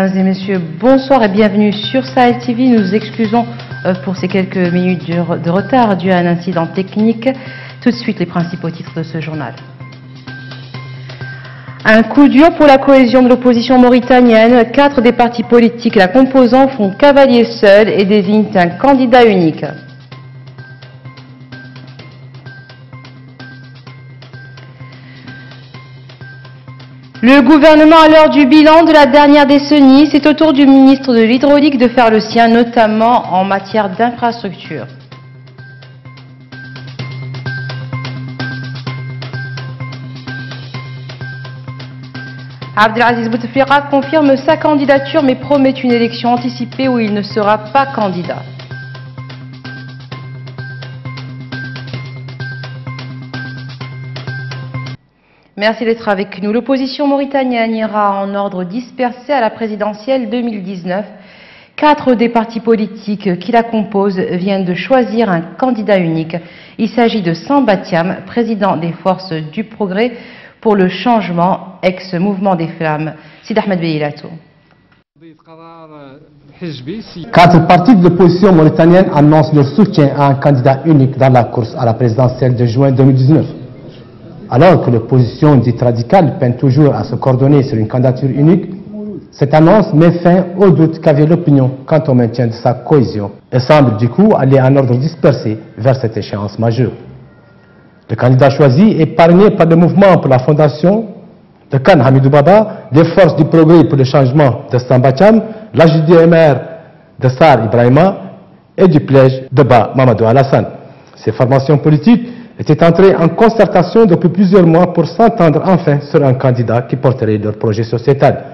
Mesdames et messieurs, bonsoir et bienvenue sur Sahel TV. Nous nous excusons pour ces quelques minutes de retard dû à un incident technique. Tout de suite, les principaux titres de ce journal. Un coup dur pour la cohésion de l'opposition mauritanienne. 4 des partis politiques la composant font cavalier seul et désignent un candidat unique. Le gouvernement, à l'heure du bilan de la dernière décennie, c'est au tour du ministre de l'Hydraulique de faire le sien, notamment en matière d'infrastructure. Abdelaziz Bouteflika confirme sa candidature mais promet une élection anticipée où il ne sera pas candidat. Merci d'être avec nous. L'opposition mauritanienne ira en ordre dispersé à la présidentielle 2019. 4 des partis politiques qui la composent viennent de choisir un candidat unique. Il s'agit de Samba Thiam, président des Forces du Progrès pour le changement, ex-mouvement des Flammes. Sid Ahmed Beilato. 4 partis de l'opposition mauritanienne annoncent leur soutien à un candidat unique dans la course à la présidentielle de juin 2019. Alors que l'opposition dite radicale peine toujours à se coordonner sur une candidature unique, cette annonce met fin au doute qu'avait l'opinion quant au maintien de sa cohésion et semble du coup aller en ordre dispersé vers cette échéance majeure. Le candidat choisi est parrainé par le mouvement pour la fondation de Khan Hamidou Baba, des Forces du Progrès pour le changement de Samba Thiam, la JDMR de Sar Ibrahima et du Plège de Ba Mamadou Alassane. Ces formations politiques étaient entrés en concertation depuis plusieurs mois pour s'entendre enfin sur un candidat qui porterait leur projet sociétal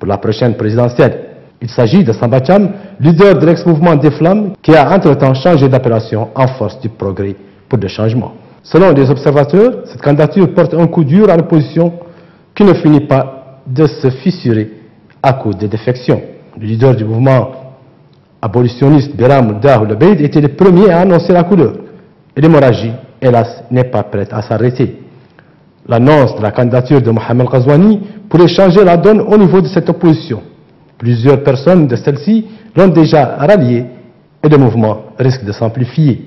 pour la prochaine présidentielle. Il s'agit de Samba Thiam, leader de l'ex-mouvement des Flammes, qui a entre-temps changé d'appellation en Force du Progrès pour le changement. Selon les observateurs, cette candidature porte un coup dur à l'opposition qui ne finit pas de se fissurer à cause des défections. Le leader du mouvement abolitionniste Biram Dahou Lebeid était le premier à annoncer la couleur. Et l'hémorragie, hélas, n'est pas prête à s'arrêter. L'annonce de la candidature de Mohamed Ghazouani pourrait changer la donne au niveau de cette opposition. Plusieurs personnes de celle-ci l'ont déjà rallié et le mouvement risque de s'amplifier.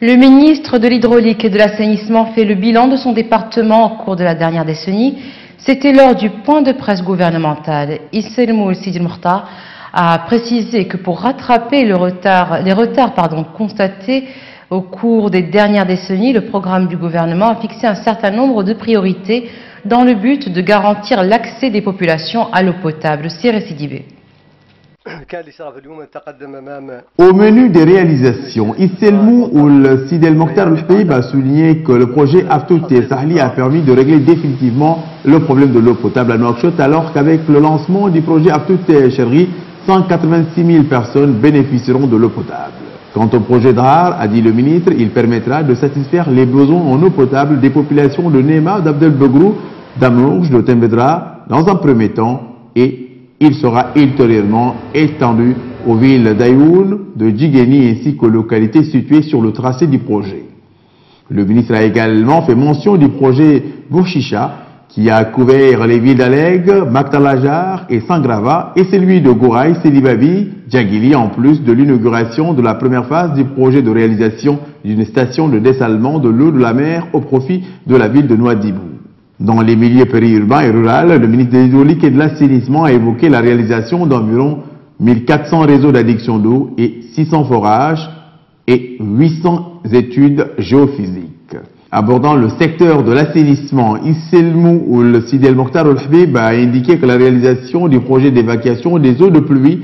Le ministre de l'Hydraulique et de l'Assainissement fait le bilan de son département au cours de la dernière décennie. C'était lors du point de presse gouvernemental. Isselmou Sidi Mokhtar a précisé que pour rattraper les retards constatés au cours des dernières décennies, le programme du gouvernement a fixé un certain nombre de priorités dans le but de garantir l'accès des populations à l'eau potable. C'est récidivé. Au menu des réalisations, Isselmou Ould Sidi El Mokhtar El-Habib a souligné que le projet Aftout El Sahli a permis de régler définitivement le problème de l'eau potable à Nouakchott, alors qu'avec le lancement du projet Aftout El Cherri, 186 000 personnes bénéficieront de l'eau potable. Quant au projet DRAR, a dit le ministre, il permettra de satisfaire les besoins en eau potable des populations de Nema, d'Abdel Begrou, d'Amouj, de Tembedra, dans un premier temps, et il sera ultérieurement étendu aux villes d'Ayoun, de Djigeni ainsi qu'aux localités situées sur le tracé du projet. Le ministre a également fait mention du projet Bourchicha, qui a couvert les villes d'Aleg, Maktalajar et Sangrava, et celui de Gouraï, Selibavi, Djagili, en plus de l'inauguration de la première phase du projet de réalisation d'une station de dessalement de l'eau de la mer au profit de la ville de Nouadhibou. Dans les milieux périurbains et ruraux, le ministre de l'Hydraulique et de l'Assainissement a évoqué la réalisation d'environ 1400 réseaux d'adduction d'eau et 600 forages et 800 études géophysiques. Abordant le secteur de l'assainissement, Isselmou Ould Sidi El Mokhtar El-Habib a indiqué que la réalisation du projet d'évacuation des eaux de pluie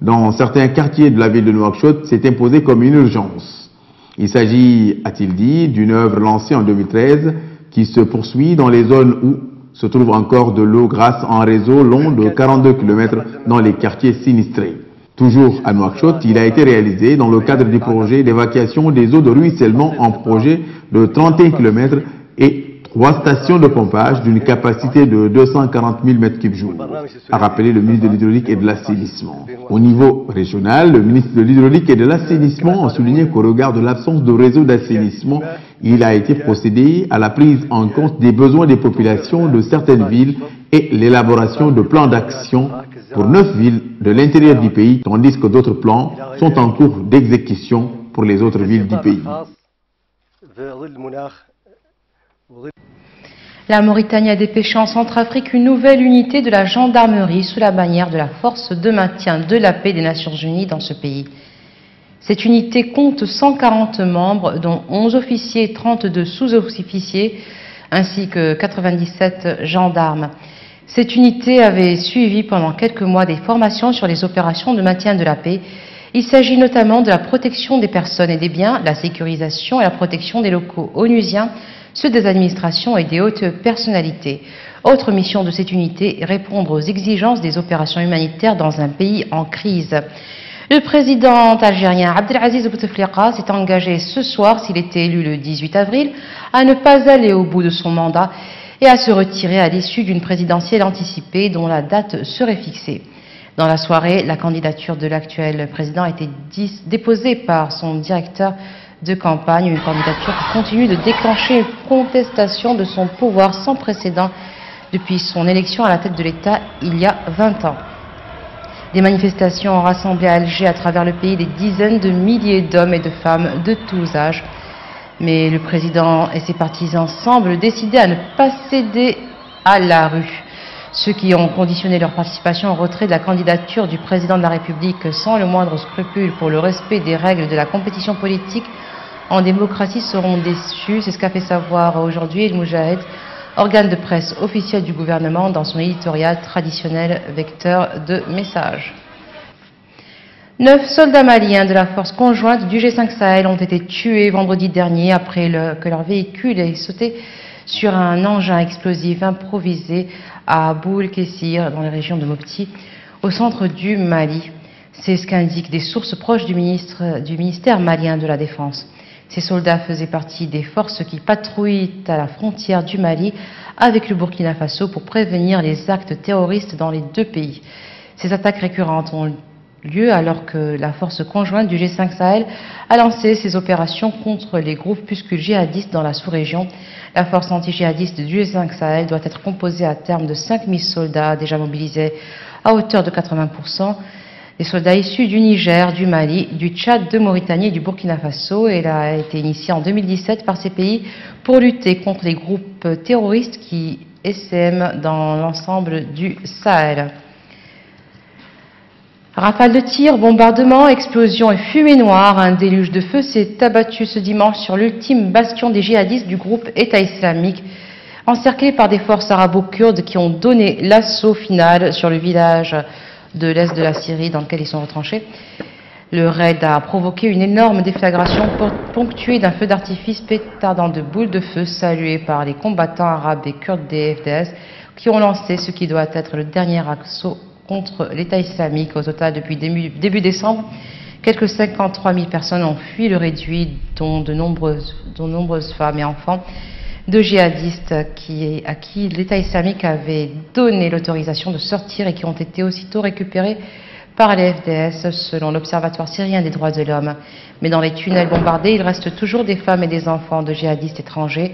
dans certains quartiers de la ville de Nouakchott s'est imposée comme une urgence. Il s'agit, a-t-il dit, d'une œuvre lancée en 2013 qui se poursuit dans les zones où se trouve encore de l'eau grâce à un réseau long de 42 km dans les quartiers sinistrés. Toujours à Nouakchott, il a été réalisé dans le cadre du projet d'évacuation des eaux de ruissellement en projet de 31 km et 3 stations de pompage d'une capacité de 240 000 m3 jour, a rappelé le ministre de l'Hydraulique et de l'Assainissement. Au niveau régional, le ministre de l'Hydraulique et de l'Assainissement a souligné qu'au regard de l'absence de réseau d'assainissement, il a été procédé à la prise en compte des besoins des populations de certaines villes et l'élaboration de plans d'action pour 9 villes de l'intérieur du pays, tandis que d'autres plans sont en cours d'exécution pour les autres villes du pays. La Mauritanie a dépêché en Centrafrique une nouvelle unité de la gendarmerie sous la bannière de la Force de maintien de la paix des Nations Unies dans ce pays. Cette unité compte 140 membres, dont 11 officiers et 32 sous-officiers, ainsi que 97 gendarmes. Cette unité avait suivi pendant quelques mois des formations sur les opérations de maintien de la paix. Il s'agit notamment de la protection des personnes et des biens, la sécurisation et la protection des locaux onusiens, ceux des administrations et des hautes personnalités. Autre mission de cette unité, répondre aux exigences des opérations humanitaires dans un pays en crise. Le président algérien Abdelaziz Bouteflika s'est engagé ce soir, s'il était élu le 18 avril, à ne pas aller au bout de son mandat et à se retirer à l'issue d'une présidentielle anticipée dont la date serait fixée. Dans la soirée, la candidature de l'actuel président a été déposée par son directeur de campagne, une candidature qui continue de déclencher une contestation de son pouvoir sans précédent depuis son élection à la tête de l'État il y a 20 ans. Des manifestations ont rassemblé à Alger à travers le pays des dizaines de milliers d'hommes et de femmes de tous âges. Mais le président et ses partisans semblent décidés à ne pas céder à la rue. Ceux qui ont conditionné leur participation au retrait de la candidature du président de la République sans le moindre scrupule pour le respect des règles de la compétition politique en démocratie seront déçus. C'est ce qu'a fait savoir aujourd'hui El Moujahid, organe de presse officiel du gouvernement, dans son éditorial traditionnel vecteur de messages. 9 soldats maliens de la force conjointe du G5 Sahel ont été tués vendredi dernier après que leur véhicule ait sauté sur un engin explosif improvisé à Boul-Kessir, dans la région de Mopti, au centre du Mali. C'est ce qu'indiquent des sources proches du ministère malien de la Défense. Ces soldats faisaient partie des forces qui patrouillent à la frontière du Mali avec le Burkina Faso pour prévenir les actes terroristes dans les deux pays. Ces attaques récurrentes ont lieu alors que la force conjointe du G5 Sahel a lancé ses opérations contre les groupuscules djihadistes dans la sous-région. La force anti-djihadiste du G5 Sahel doit être composée à terme de 5000 soldats déjà mobilisés à hauteur de 80%. Des soldats issus du Niger, du Mali, du Tchad, de Mauritanie et du Burkina Faso. Elle a été initiée en 2017 par ces pays pour lutter contre les groupes terroristes qui essaiment dans l'ensemble du Sahel. Rafales de tirs, bombardements, explosions et fumée noire, un déluge de feu s'est abattu ce dimanche sur l'ultime bastion des djihadistes du groupe État islamique, encerclé par des forces arabo-kurdes qui ont donné l'assaut final sur le village de l'est de la Syrie dans lequel ils sont retranchés. Le raid a provoqué une énorme déflagration ponctuée d'un feu d'artifice pétardant de boules de feu salué par les combattants arabes et kurdes des FDS qui ont lancé ce qui doit être le dernier assaut contre l'État islamique. Au total, depuis début décembre, quelques 53 000 personnes ont fui le réduit, dont de nombreuses femmes et enfants de djihadistes à qui l'État islamique avait donné l'autorisation de sortir et qui ont été aussitôt récupérés par les FDS, selon l'Observatoire syrien des droits de l'homme. Mais dans les tunnels bombardés, il reste toujours des femmes et des enfants de djihadistes étrangers.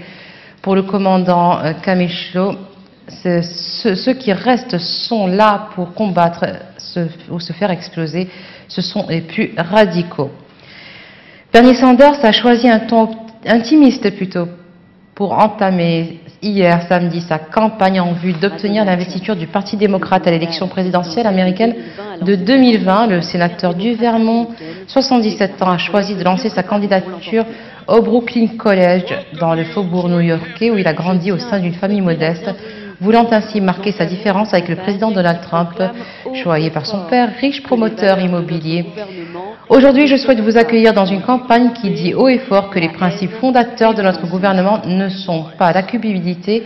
Pour le commandant Kamishlo, ceux qui restent sont là pour combattre ou se faire exploser. Ce sont les plus radicaux. Bernie Sanders a choisi un ton intimiste plutôt pour entamer hier samedi sa campagne en vue d'obtenir l'investiture du Parti démocrate à l'élection présidentielle américaine de 2020. Le sénateur du Vermont, 77 ans, a choisi de lancer sa candidature au Brooklyn College dans le faubourg new-yorkais où il a grandi au sein d'une famille modeste, voulant ainsi marquer sa différence avec le président Donald Trump, choyé par son père, riche promoteur immobilier. Aujourd'hui, je souhaite vous accueillir dans une campagne qui dit haut et fort que les principes fondateurs de notre gouvernement ne sont pas la culpabilité,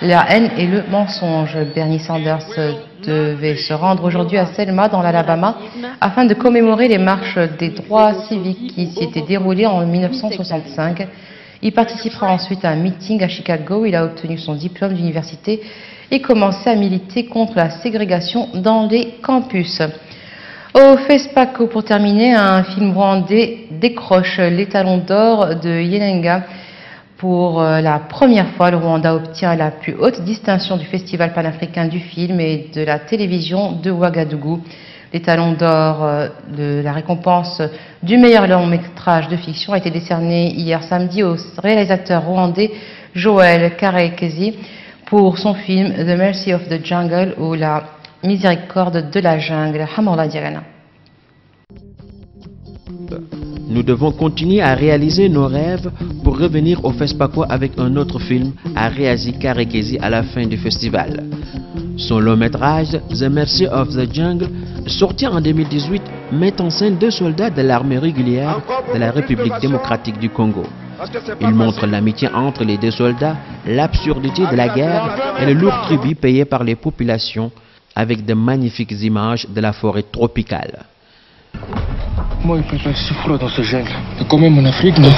la haine et le mensonge. Bernie Sanders devait se rendre aujourd'hui à Selma, dans l'Alabama, afin de commémorer les marches des droits civiques qui s'y étaient déroulées en 1965. Il participera ensuite à un meeting à Chicago où il a obtenu son diplôme d'université et commencé à militer contre la ségrégation dans les campus. Au FESPACO, pour terminer, un film rwandais décroche l'étalon d'or de Yenenga. Pour la première fois, le Rwanda obtient la plus haute distinction du Festival panafricain du film et de la télévision de Ouagadougou. L'étalon d'or de la récompense du meilleur long métrage de fiction a été décerné hier samedi au réalisateur rwandais Joël Karekezi pour son film The Mercy of the Jungle ou La miséricorde de la jungle. Hamola Diagana. Nous devons continuer à réaliser nos rêves pour revenir au FESPACO avec un autre film à Réazi Karekezi à la fin du festival. Son long métrage The Mercy of the Jungle, sorti en 2018, met en scène 2 soldats de l'armée régulière de la République démocratique du Congo. Il montre l'amitié entre les 2 soldats, l'absurdité de la guerre et le lourd tribut payé par les populations avec de magnifiques images de la forêt tropicale. Moi, il fait pas si froid dans ce jungle. C'est quand même en Afrique, non?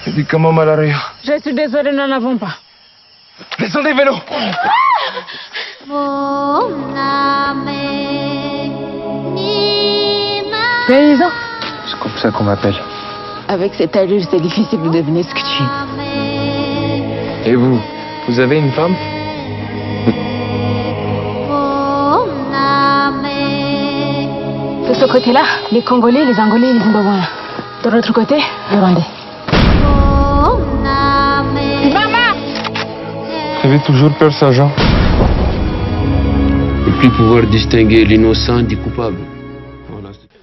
C'est comment malaria? Je suis désolé, nous n'en avons pas. Descendez, vélo! Paysan? C'est comme ça qu'on m'appelle. Avec cette allure, c'est difficile de deviner ce que tu es. Et vous? Vous avez une femme? De ce côté-là, les Congolais, les Angolais et les Zimbabwéens. De l'autre côté, les Rwandais. Maman! Vous avez toujours peur, sergent? Ne plus pouvoir distinguer l'innocent du coupable.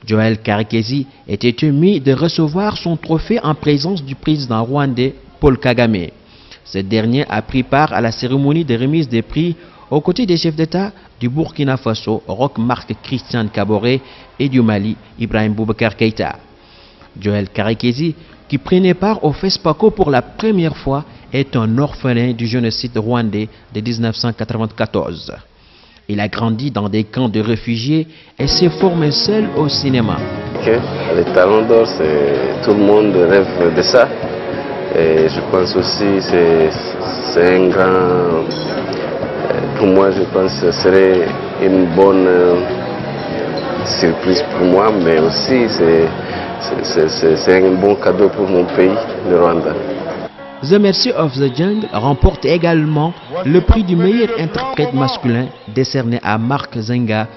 Joël Karekezi était ému de recevoir son trophée en présence du président rwandais Paul Kagame. Ce dernier a pris part à la cérémonie de remise des prix aux côtés des chefs d'État du Burkina Faso, Roch Marc Christian Kaboré, et du Mali, Ibrahim Boubacar Keïta. Joël Karekezi, qui prenait part au FESPACO pour la première fois, est un orphelin du génocide rwandais de 1994. Il a grandi dans des camps de réfugiés et s'est formé seul au cinéma. Les talons d'or, tout le monde rêve de ça. Et je pense aussi que c'est un grand... Pour moi, je pense que ce serait une bonne surprise pour moi, mais aussi c'est un bon cadeau pour mon pays, le Rwanda. The Mercy of the Jungle remporte également le prix du meilleur interprète masculin décerné à Marc Zenga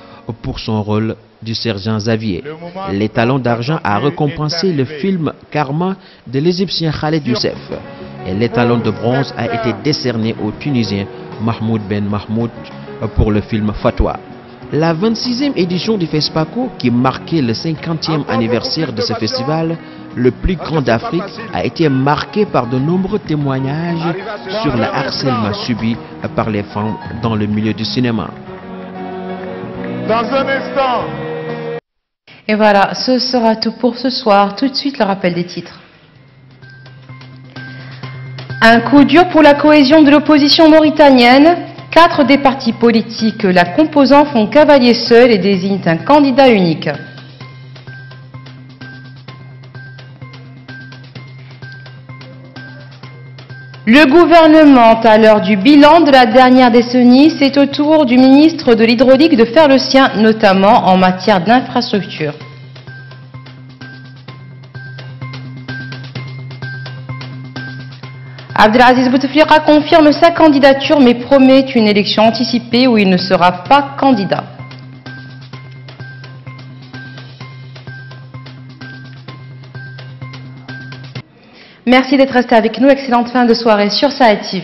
pour son rôle du sergent Xavier. L'étalon d'argent a récompensé le film Karma de l'Égyptien Khaled Youssef. Et l'étalon de bronze a été décerné au Tunisien Mahmoud Ben Mahmoud pour le film Fatwa. La 26e édition du FESPACO, qui marquait le 50e anniversaire de ce festival, le plus grand d'Afrique, a été marqué par de nombreux témoignages sur le harcèlement subi par les femmes dans le milieu du cinéma. Dans un instant. Et voilà, ce sera tout pour ce soir. Tout de suite, le rappel des titres. Un coup dur pour la cohésion de l'opposition mauritanienne. 4 des partis politiques la composant font cavalier seul et désignent un candidat unique. Le gouvernement, à l'heure du bilan de la dernière décennie, c'est au tour du ministre de l'Hydraulique de faire le sien, notamment en matière d'infrastructure. Abdelaziz Bouteflika confirme sa candidature mais promet une élection anticipée où il ne sera pas candidat. Merci d'être resté avec nous. Excellente fin de soirée sur Sahel TV.